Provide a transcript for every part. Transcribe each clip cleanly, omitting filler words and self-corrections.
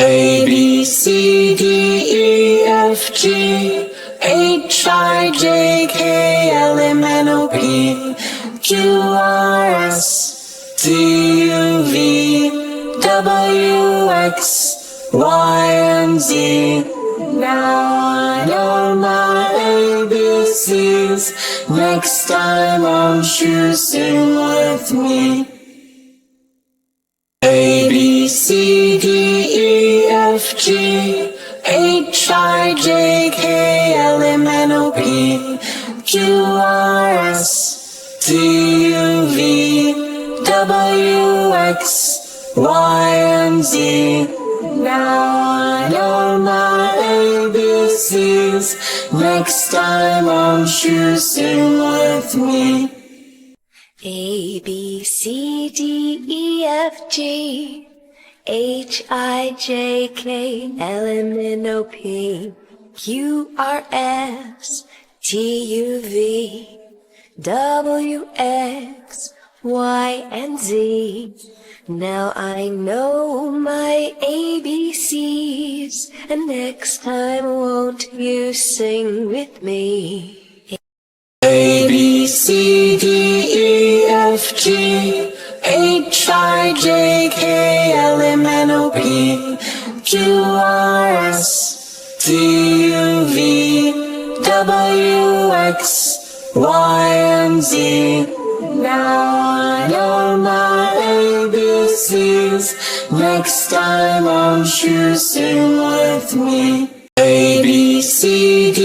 A, B, C, D, E, F, G, H, I, J, K, L, M, N, O, P, Q, R, S, T, U, V, W, X, Y, and Z. Now I know my ABCs. Next time won't you sing with me? A, B, C, D, E, F, G, H, I, J, K, L, M, N, O, P, Q, R, S, T, U, V, W, X, Y, and Z. Now I know my ABCs. Next time won't you sing with me? A, B, C, D, E, F, G, H, I, J, K, L, M, N, O, P, Q, R, S, T, U, V, W, X, Y, and Z. Now I know my ABCs, and next time won't you sing with me? A, B, C, D, E, F, G, H, I, J, K, L, M, N, O, P, Q, R, S, T, U, V, W, X, Y, and Z. Now I know my ABCs. Next time won't you sing with me? A, B, C, D,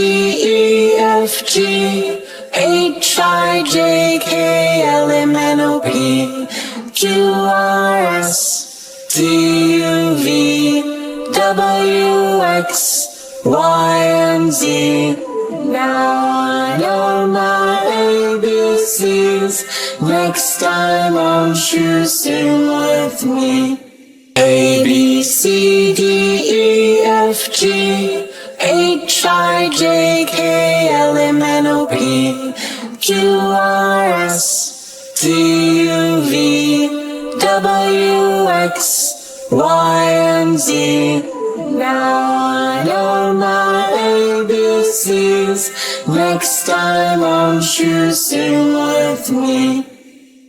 E, F, G, H, I, J, K, L, M, N, O, P, Q, R, S, T, U, V, W, X, Y, and Z. Now I know my ABCs. Next time won't you sing with me? A, B, C, D, E, F, G, H, I, J, K, L, M, N, O, P, Q, R, S, T, U, V, W, X, Y, and Z. Now I know my ABCs. Next time won't you sing with me?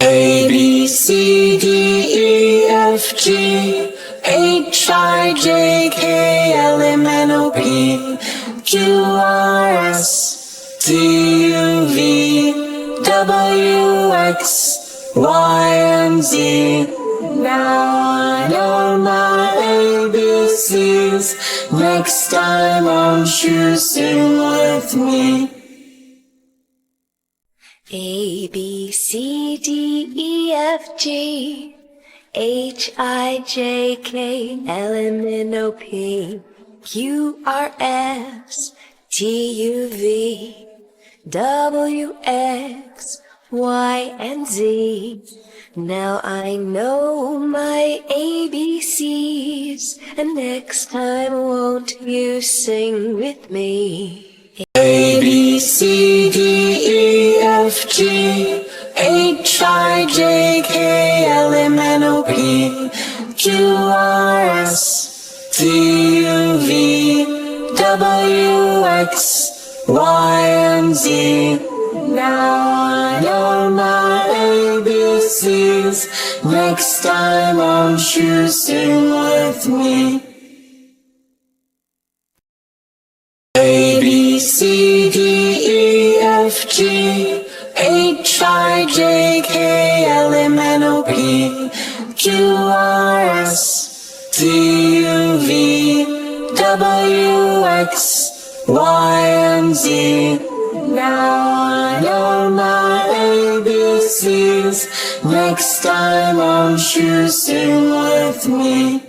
A, B, C, D, E, F, G, H, I, J, K, L, M, N, O, P, Q, R, S, T, U, V, W, X, Y, and Z. Now I know my ABCs. Next time won't you sing with me? A, B, C, D, E, F, G, H, I, J, K, L, M, N, O, P, Q, R, S, T, U, V, W, X, Y, and Z. Now I know my ABCs, and next time won't you sing with me? A, B, C, D, E, F, G, H, I, J, K, L, M, N, O, P, Q, R, S, T, U, V, W, X, Y, and Z. Now I know my ABCs. Next time won't you sing with me? A, B, C, D, E, F, G, H, I, J, K, L, M, N, O, P, Q, R, S, T, U, V, W, X, Y, and Z. Now I know my ABCs. Next time won't you sing with me?